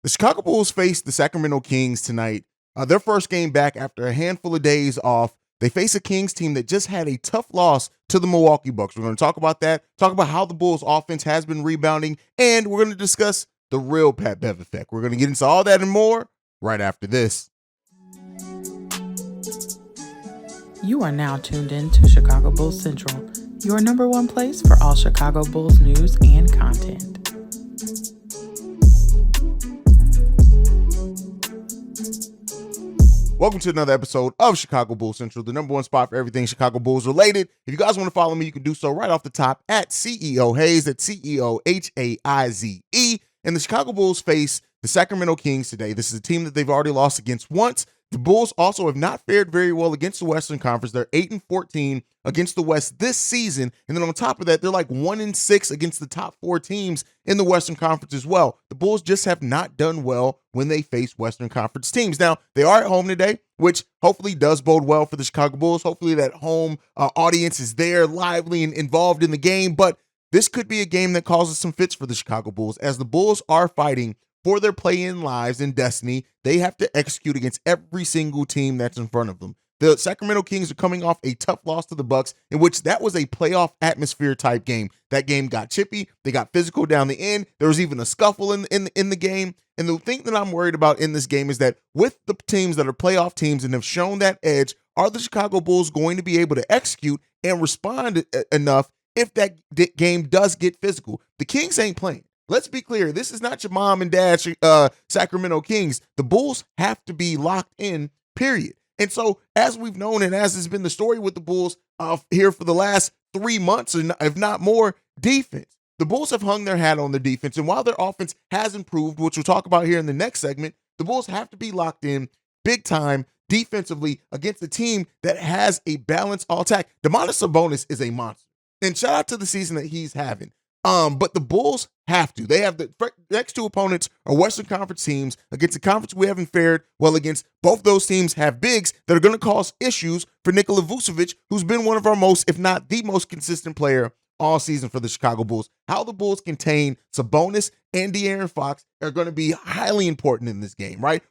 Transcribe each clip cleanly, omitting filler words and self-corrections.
The Chicago Bulls face the Sacramento Kings tonight. Their first game back after a handful of days off. They face a Kings team that just had a tough loss to the Milwaukee Bucks. We're going to talk about that, talk about how the Bulls offense has been rebounding, and we're going to discuss the real Pat Bev effect. We're going to get into all that and more right after this. You are now tuned in to Chicago Bulls Central, your number one place for all Chicago Bulls news and content. Welcome to another episode of Chicago Bulls Central, the number one spot for everything Chicago Bulls related. If you guys want to follow me, you can do so right off the top at CEO Haize, that's CEOHAIZE. And the Chicago Bulls face the Sacramento Kings today. This is a team that they've already lost against once. The Bulls also have not fared very well against the Western Conference. They're 8-14 against the West this season. And then on top of that, they're like 1-6 against the top four teams in the Western Conference as well. The Bulls just have not done well when they face Western Conference teams. Now, they are at home today, which hopefully does bode well for the Chicago Bulls. Hopefully that home audience is there, lively and involved in the game. But this could be a game that causes some fits for the Chicago Bulls, as the Bulls are fighting for their play-in lives and destiny. They have to execute against every single team that's in front of them. The Sacramento Kings are coming off a tough loss to the Bucks, in which that was a playoff atmosphere type game. That game got chippy. They got physical down the end. There was even a scuffle in the game. And the thing that I'm worried about in this game is that with the teams that are playoff teams and have shown that edge, are the Chicago Bulls going to be able to execute and respond enough if that game does get physical? The Kings ain't playing. Let's be clear. This is not your mom and dad Sacramento Kings. The Bulls have to be locked in, period. And so, as we've known, and as has been the story with the Bulls here for the last 3 months, or if not more, defense. The Bulls have hung their hat on their defense, and while their offense has improved, which we'll talk about here in the next segment, the Bulls have to be locked in big time defensively against a team that has a balanced all-attack. Domantas Sabonis is a monster, and shout out to the season that he's having. But the Bulls have to. They have the next two opponents are Western Conference teams against a conference we haven't fared well against. Both those teams have bigs that are going to cause issues for Nikola Vucevic, who's been one of our most, if not the most consistent player all season for the Chicago Bulls. How the Bulls contain Sabonis and De'Aaron Fox are going to be highly important in this game, right?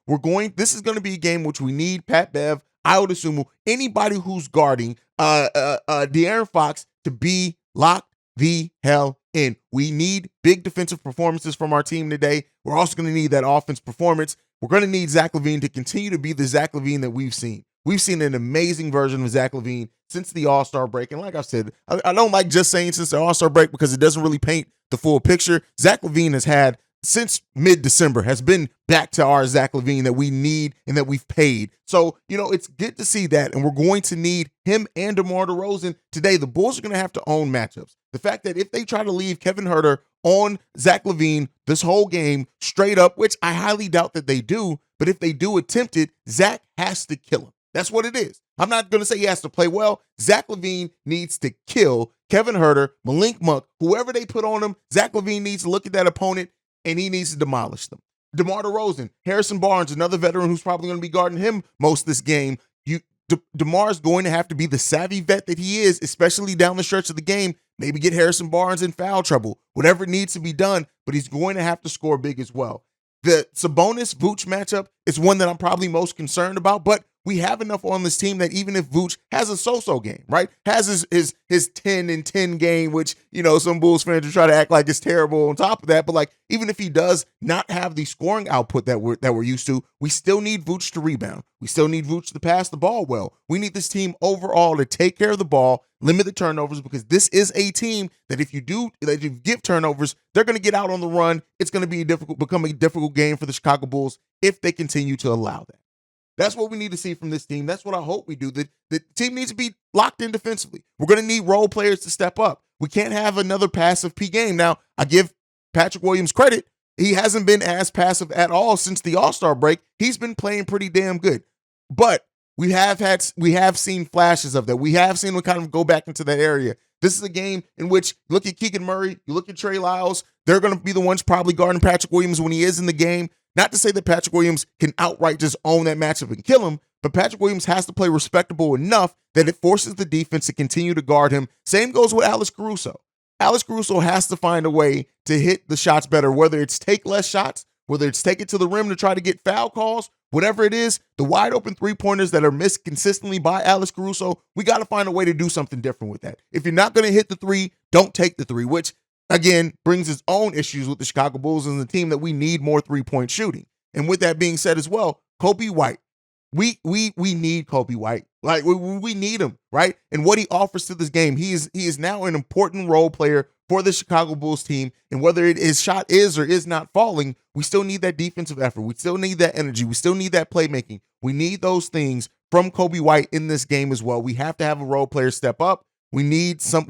This is going to be a game which we need Pat Bev, I would assume, anybody who's guarding De'Aaron Fox to be locked the hell in. We need big defensive performances from our team today. We're also going to need that offense performance. We're going to need Zach LaVine to continue to be the Zach LaVine that we've seen. We've seen an amazing version of Zach LaVine since the All-Star break. And like I said, I don't like just saying since the All-Star break because it doesn't really paint the full picture. Zach LaVine has had, since mid-December, has been back to our Zach LaVine that we need and that we've paid. So, it's good to see that, and we're going to need him and DeMar DeRozan today. The Bulls are going to have to own matchups. The fact that if they try to leave Kevin Huerter on Zach LaVine this whole game straight up, which I highly doubt that they do, but if they do attempt it, Zach has to kill him. That's what it is. I'm not going to say he has to play well. Zach LaVine needs to kill Kevin Huerter, Malik Monk, whoever they put on him. Zach LaVine needs to look at that opponent, and he needs to demolish them. DeMar DeRozan, Harrison Barnes, another veteran who's probably going to be guarding him most of this game. DeMar's going to have to be the savvy vet that he is, especially down the stretch of the game. Maybe get Harrison Barnes in foul trouble, whatever needs to be done, but he's going to have to score big as well. The Sabonis-Vooch matchup is one that I'm probably most concerned about, but we have enough on this team that even if Vooch has a so-so game, right, has his 10-10 game, which, some Bulls fans will try to act like it's terrible on top of that, but like even if he does not have the scoring output that we're used to, we still need Vooch to rebound. We still need Vooch to pass the ball well. We need this team overall to take care of the ball, limit the turnovers, because this is a team that if you give turnovers, they're going to get out on the run. It's going to become a difficult game for the Chicago Bulls if they continue to allow that. That's what we need to see from this team. That's what I hope we do. The team needs to be locked in defensively. We're going to need role players to step up. We can't have another passive P game. Now, I give Patrick Williams credit. He hasn't been as passive at all since the All-Star break. He's been playing pretty damn good. But we have seen flashes of that. We have seen him kind of go back into that area. This is a game in which you look at Keegan Murray, you look at Trey Lyles, they're going to be the ones probably guarding Patrick Williams when he is in the game. Not to say that Patrick Williams can outright just own that matchup and kill him, but Patrick Williams has to play respectable enough that it forces the defense to continue to guard him. Same goes with Alex Caruso. Alex Caruso has to find a way to hit the shots better, whether it's take less shots, whether it's take it to the rim to try to get foul calls, whatever it is, the wide open 3-pointers that are missed consistently by Alex Caruso, we got to find a way to do something different with that. If you're not going to hit the 3, don't take the 3, which again brings its own issues with the Chicago Bulls and the team that we need more 3-point shooting. And with that being said as well, Kobe White, we need Kobe White. Like we need him, right? And what he offers to this game, he is now an important role player for the Chicago Bulls team. And whether his shot is or is not falling, we still need that defensive effort. We still need that energy. We still need that playmaking. We need those things from Kobe White in this game as well. We have to have a role player step up. We need some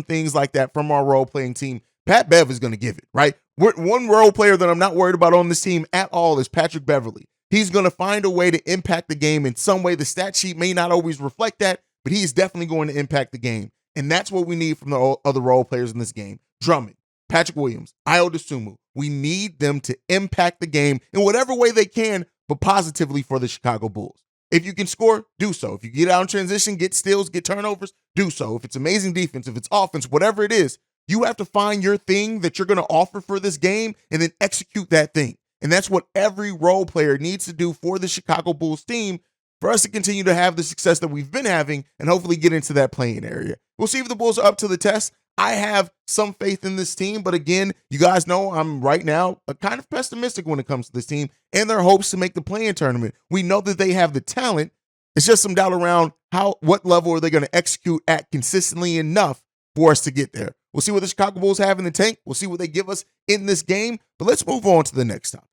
things like that from our role playing team. Pat Bev is going to give it, right? One role player that I'm not worried about on this team at all is Patrick Beverley. He's going to find a way to impact the game in some way. The stat sheet may not always reflect that, but he is definitely going to impact the game. And that's what we need from the other role players in this game. Drummond, Patrick Williams, Ayo Dosunmu. We need them to impact the game in whatever way they can, but positively for the Chicago Bulls. If you can score, do so. If you get out in transition, get steals, get turnovers, do so. If it's amazing defense, if it's offense, whatever it is, you have to find your thing that you're going to offer for this game and then execute that thing. And that's what every role player needs to do for the Chicago Bulls team for us to continue to have the success that we've been having and hopefully get into that playing area. We'll see if the Bulls are up to the test. I have some faith in this team, but again, you guys know I'm right now kind of pessimistic when it comes to this team and their hopes to make the play-in tournament. We know that they have the talent. It's just some doubt around what level are they going to execute at consistently enough for us to get there. We'll see what the Chicago Bulls have in the tank. We'll see what they give us in this game, but let's move on to the next topic.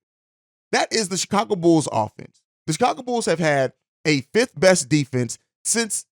That is the Chicago Bulls offense. The Chicago Bulls have had a 5th best defense since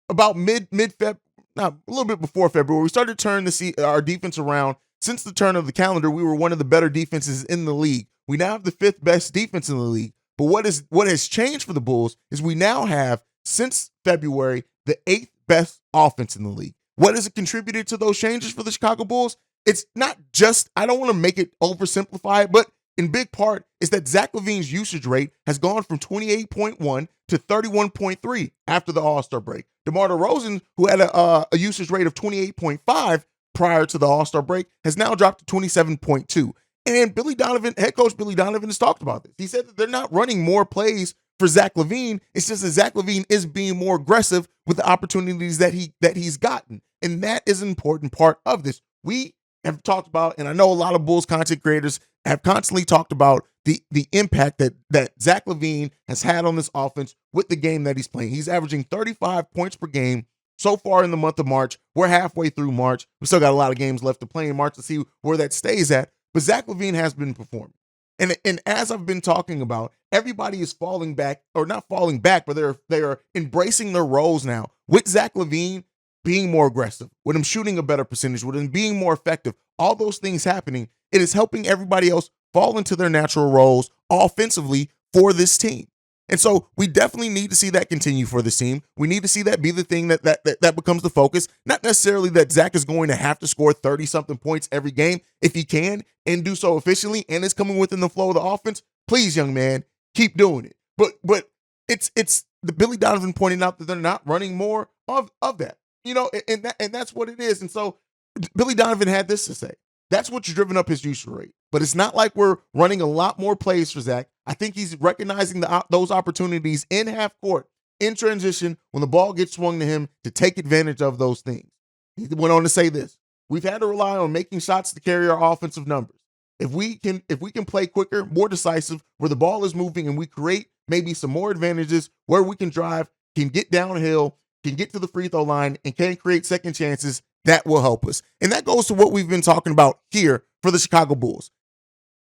about mid-Feb, a little bit before February. We started to turn our defense around. Since the turn of the calendar, we were one of the better defenses in the league. We now have the 5th best defense in the league. But what has changed for the Bulls is we now have, since February, the 8th best offense in the league. What has it contributed to those changes for the Chicago Bulls? It's not just, I don't want to make it oversimplify it, but in big part is that Zach LaVine's usage rate has gone from 28.1 to 31.3 after the All-Star break. DeMar DeRozan, who had a usage rate of 28.5 prior to the All-Star break, has now dropped to 27.2. And Billy Donovan, head coach Billy Donovan, has talked about this. He said that they're not running more plays for Zach LaVine. It's just that Zach LaVine is being more aggressive with the opportunities that he's gotten. And that is an important part of this. We have talked about, and I know a lot of Bulls content creators have constantly talked about the impact that Zach LaVine has had on this offense with the game that he's playing. He's averaging 35 points per game so far in the month of March. We're halfway through March. We still got a lot of games left to play in March to see where that stays at. But Zach LaVine has been performing. And as I've been talking about, everybody is falling back, or not falling back, but they are embracing their roles now. With Zach LaVine being more aggressive, with him shooting a better percentage, with him being more effective, all those things happening, it is helping everybody else fall into their natural roles offensively for this team. And so we definitely need to see that continue for this team. We need to see that be the thing that becomes the focus. Not necessarily that Zach is going to have to score 30-something points every game. If he can and do so efficiently and it's coming within the flow of the offense, please, young man, keep doing it. But it's the Billy Donovan pointing out that they're not running more of that. You know, and that's what it is. And so Billy Donovan had this to say. That's what's driven up his usage rate. But it's not like we're running a lot more plays for Zach. I think he's recognizing those opportunities in half court, in transition, when the ball gets swung to him to take advantage of those things. He went on to say this. We've had to rely on making shots to carry our offensive numbers. If we can play quicker, more decisive, where the ball is moving and we create maybe some more advantages where we can drive, can get downhill, can get to the free throw line, and can create second chances, that will help us. And that goes to what we've been talking about here for the Chicago Bulls.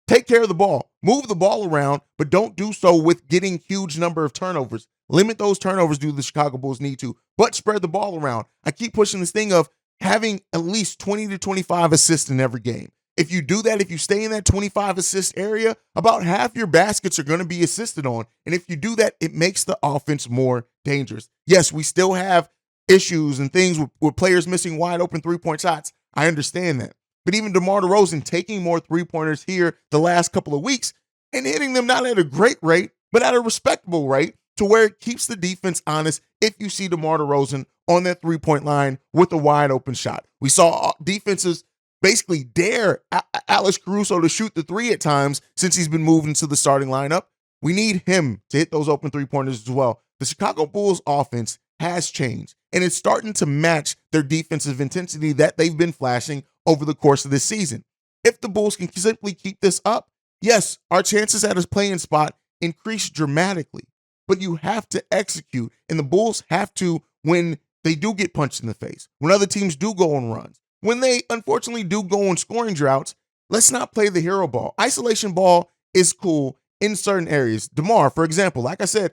Take care of the ball. Move the ball around, but don't do so with getting huge number of turnovers. Limit those turnovers, do the Chicago Bulls need to, but spread the ball around. I keep pushing this thing of having at least 20 to 25 assists in every game. If you do that, if you stay in that 25 assist area, about half your baskets are going to be assisted on. And if you do that, it makes the offense more dangerous. Yes, we still have issues and things with players missing wide open 3-point shots. I understand that. But even DeMar DeRozan taking more 3-pointers here the last couple of weeks and hitting them not at a great rate, but at a respectable rate to where it keeps the defense honest if you see DeMar DeRozan on that 3-point line with a wide open shot. We saw defenses basically dare Alex Caruso to shoot the three at times since he's been moved into the starting lineup. We need him to hit those open three-pointers as well. The Chicago Bulls offense has changed, and it's starting to match their defensive intensity that they've been flashing over the course of this season. If the Bulls can simply keep this up, yes, our chances at a playing spot increase dramatically, but you have to execute, and the Bulls have to when they do get punched in the face, when other teams do go on runs, when they unfortunately do go on scoring droughts. Let's not play the hero ball. Isolation ball is cool in certain areas. DeMar, for example, like I said,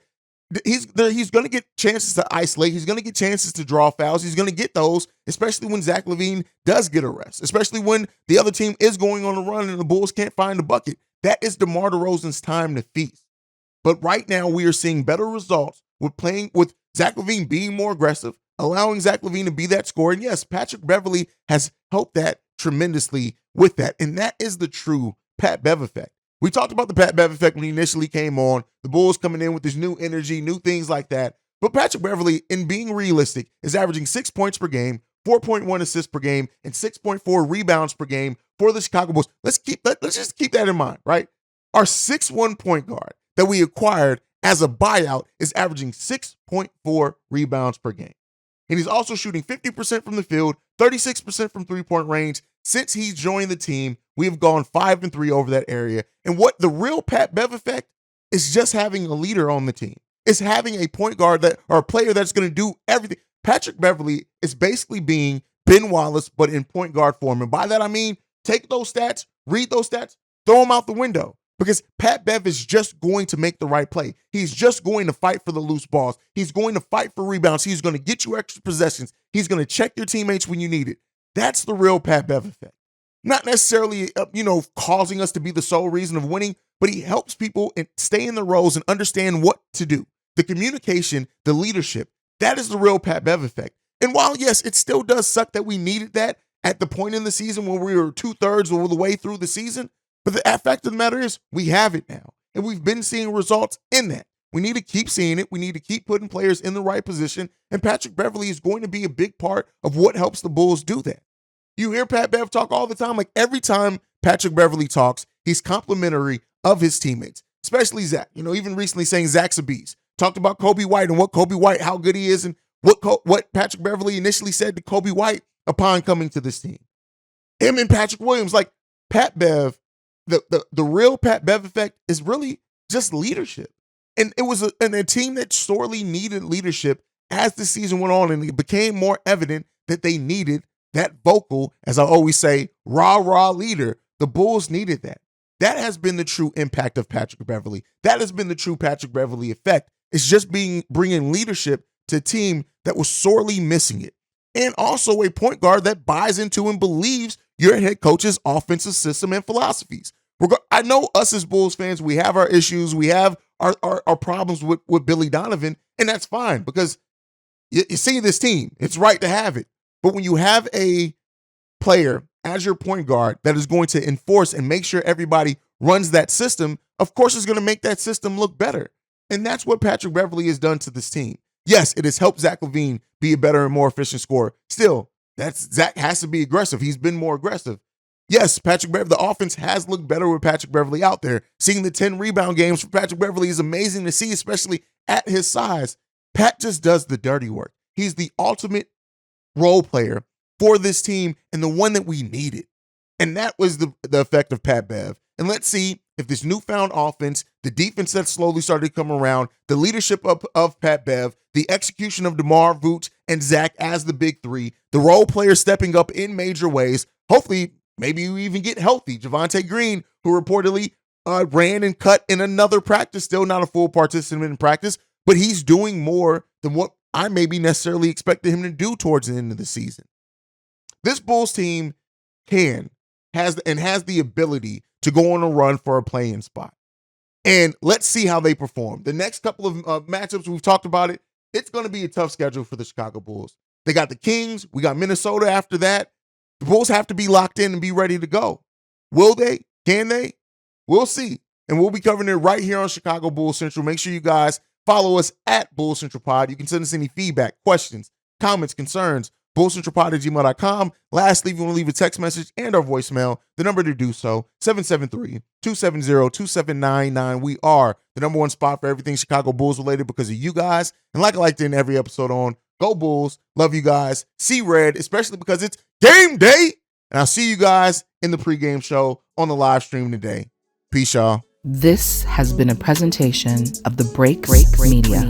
he's going to get chances to isolate. He's going to get chances to draw fouls. He's going to get those, especially when Zach LaVine does get a rest, especially when the other team is going on a run and the Bulls can't find the bucket. That is DeMar DeRozan's time to feast. But right now, we are seeing better results with playing with Zach LaVine being more aggressive, allowing Zach LaVine to be that scorer. And yes, Patrick Beverley has helped that tremendously with that. And that is the true Pat Bev effect. We talked about the Pat Bev effect when he initially came on, the Bulls coming in with this new energy, new things like that. But Patrick Beverley, in being realistic, is averaging 6 points per game, 4.1 assists per game, and 6.4 rebounds per game for the Chicago Bulls. Let's just keep that in mind, right? Our 6'1" point guard that we acquired as a buyout is averaging 6.4 rebounds per game. And he's also shooting 50% from the field, 36% from three-point range. Since he's joined the team, we have gone 5-3 over that area. And what the real Pat Bev effect is just having a leader on the team. It's having a point guard or a player that's going to do everything. Patrick Beverley is basically being Ben Wallace, but in point guard form. And by that, I mean, take those stats, read those stats, throw them out the window. Because Pat Bev is just going to make the right play. He's just going to fight for the loose balls. He's going to fight for rebounds. He's going to get you extra possessions. He's going to check your teammates when you need it. That's the real Pat Bev effect. Not necessarily, causing us to be the sole reason of winning, but he helps people stay in the roles and understand what to do. The communication, the leadership, that is the real Pat Bev effect. And while, yes, it still does suck that we needed that at the point in the season when we were 2/3 of the way through the season, but the fact of the matter is we have it now, and we've been seeing results in that. We need to keep seeing it. We need to keep putting players in the right position, and Patrick Beverley is going to be a big part of what helps the Bulls do that. You hear Pat Bev talk all the time. Like every time Patrick Beverley talks, he's complimentary of his teammates, especially Zach. Even recently saying Zach's a beast. Talked about Kobe White and how good he is, and what Patrick Beverley initially said to Kobe White upon coming to this team. Him and Patrick Williams, like Pat Bev, the real Pat Bev effect is really just leadership. And it was a team that sorely needed leadership as the season went on, and it became more evident that they needed that vocal, as I always say, rah leader. The Bulls needed that. That has been the true impact of Patrick Beverley. That has been the true Patrick Beverley effect. It's just bringing leadership to a team that was sorely missing it. And also a point guard that buys into and believes your head coach's offensive system and philosophies. I know us as Bulls fans, we have our issues. We have our problems with Billy Donovan, and that's fine because you see this team. It's right to have it. But when you have a player as your point guard that is going to enforce and make sure everybody runs that system, of course it's going to make that system look better. And that's what Patrick Beverley has done to this team. Yes, it has helped Zach LaVine be a better and more efficient scorer. Still, Zach has to be aggressive. He's been more aggressive. Yes, Patrick Beverley, the offense has looked better with Patrick Beverley out there. Seeing the 10 rebound games for Patrick Beverley is amazing to see, especially at his size. Pat just does the dirty work. He's the ultimate role player for this team and the one that we needed. And that was the effect of Pat Bev. And let's see if this newfound offense, the defense that slowly started to come around, the leadership of Pat Bev, the execution of DeMar, Vooch, and Zach as the big three, the role players stepping up in major ways. Hopefully, maybe you even get healthy. Javonte Green, who reportedly ran and cut in another practice, still not a full participant in practice, but he's doing more than what I maybe necessarily expected him to do towards the end of the season. This Bulls team has the ability to go on a run for a play-in spot. And let's see how they perform. The next couple of matchups, we've talked about it, it's going to be a tough schedule for the Chicago Bulls. They got the Kings. We got Minnesota after that. The Bulls have to be locked in and be ready to go. Will they? Can they? We'll see. And we'll be covering it right here on Chicago Bulls Central. Make sure you guys follow us at Bulls Central Pod. You can send us any feedback, questions, comments, concerns bullcentralpod@gmail.com. Lastly, if you want to leave a text message and our voicemail, the number to do so, 773-270-2799. We are the number one spot for everything Chicago Bulls related because of you guys. And like I like to end every episode on, go Bulls. Love you guys. See red, especially because it's game day. And I'll see you guys in the pregame show on the live stream today. Peace, y'all. This has been a presentation of the Break Media.